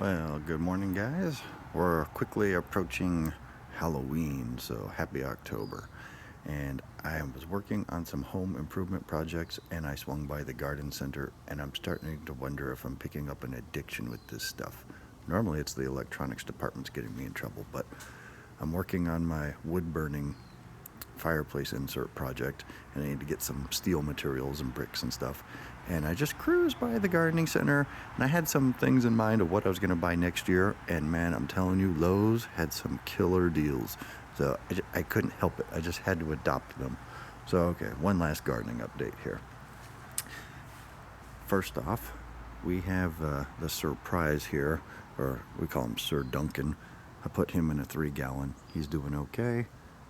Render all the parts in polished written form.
Well, good morning, guys. We're quickly approaching Halloween, so happy October. And I was working on some home improvement projects, and I swung by the garden center, and I'm starting to wonder if I'm picking up an addiction with this stuff. Normally, it's the electronics department's getting me in trouble, but I'm working on my wood burning fireplace insert project, and I need to get some steel materials and bricks and stuff. And I just cruised by the gardening center, and I had some things in mind of what I was going to buy next year. And man, I'm telling you, Lowe's had some killer deals. So I couldn't help it. I just had to adopt them. So, okay, one last gardening update here. First off, we have the surprise here, or we call him Sir Duncan. I put him in a 3-gallon. He's doing okay.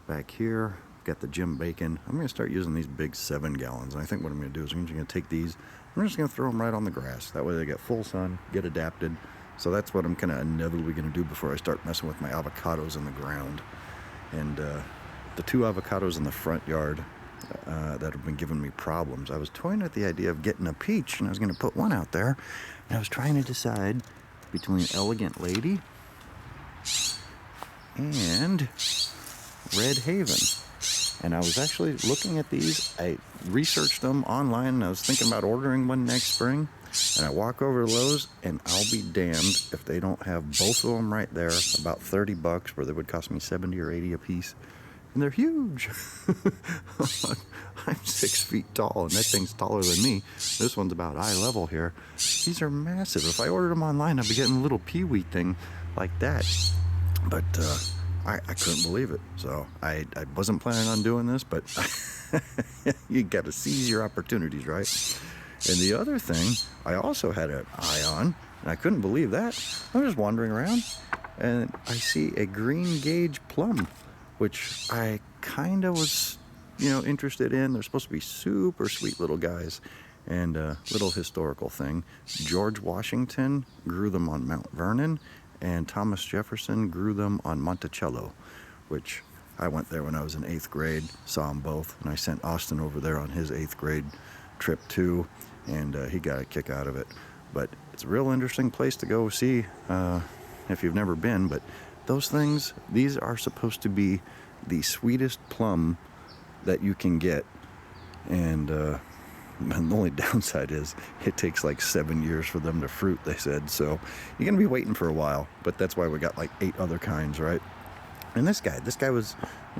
Back here, got the Jim Bacon. I'm going to start using these big 7 gallons. And I think what I'm going to do is I'm just going to take these, I'm just going to throw them right on the grass. That way they get full sun, get adapted. So that's what I'm kind of inevitably going to do before I start messing with my avocados in the ground. And the 2 avocados in the front yard that have been giving me problems. I was toying with the idea of getting a peach, and I was going to put one out there. And I was trying to decide between Elegant Lady and Red Haven. And I was actually looking at these. I researched them online, and I was thinking about ordering one next spring. And I walk over to Lowe's, and I'll be damned if they don't have both of them right there, about $30, where they would cost me 70 or 80 a piece. And they're huge. I'm 6 feet tall, and that thing's taller than me. This one's about eye level here. These are massive. If I ordered them online, I'd be getting a little peewee thing like that. But I couldn't believe it. So I wasn't planning on doing this, but you got to seize your opportunities, right? And the other thing I also had an eye on, and I couldn't believe that. I was just wandering around, and I see a green gauge plum, which I kind of was, interested in. They're supposed to be super sweet little guys. And a little historical thing, George Washington grew them on Mount Vernon, and Thomas Jefferson grew them on Monticello, which I went there when I was in 8th grade, saw them both, and I sent Austin over there on his 8th grade trip too, and he got a kick out of it. But it's a real interesting place to go see if you've never been. But those things, these are supposed to be the sweetest plum that you can get, and the only downside is it takes like 7 years for them to fruit, they said. So you're going to be waiting for a while, but that's why we got like 8 other kinds, right? And this guy was,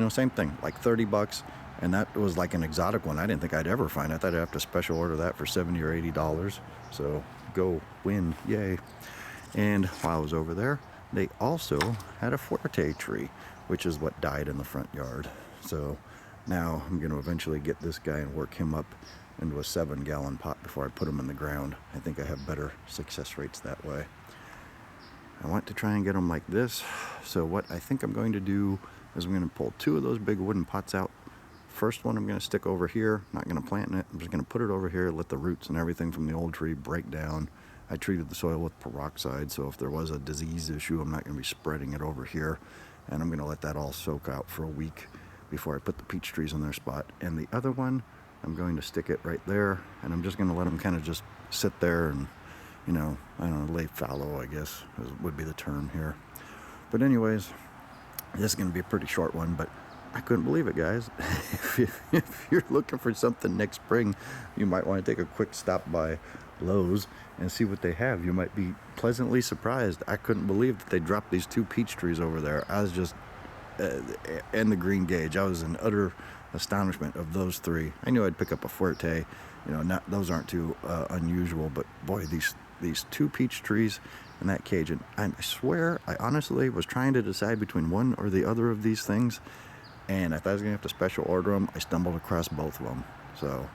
same thing, like $30, and that was like an exotic one I didn't think I'd ever find. I thought I'd have to special order that for $70 or $80. So go win, yay. And while I was over there, they also had a fuerte tree, which is what died in the front yard. So now I'm going to eventually get this guy and work him up into a 7-gallon pot before I put them in the ground. I think I have better success rates that way. I want to try and get them like this. So what I think I'm going to do is I'm going to pull 2 of those big wooden pots out. First one I'm going to stick over here. Not going to plant in it. I'm just going to put it over here, let the roots and everything from the old tree break down. I treated the soil with peroxide, so if there was a disease issue, I'm not going to be spreading it over here. And I'm going to let that all soak out for a week before I put the peach trees in their spot. And the other one, I'm going to stick it right there, and I'm just going to let them kind of just sit there and, I don't know, lay fallow, I guess, would be the term here. But anyways, this is going to be a pretty short one, but I couldn't believe it, guys. If you're looking for something next spring, you might want to take a quick stop by Lowe's and see what they have. You might be pleasantly surprised. I couldn't believe that they dropped these 2 peach trees over there. I was just, and the green gauge, I was in utter astonishment of those 3. I knew I'd pick up a fuerte, those aren't too unusual, but boy, these 2 peach trees in that cage, and I swear I honestly was trying to decide between one or the other of these things, and I thought I was gonna have to special order them. I stumbled across both of them, so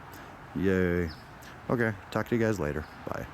yay. Okay, talk to you guys later. Bye.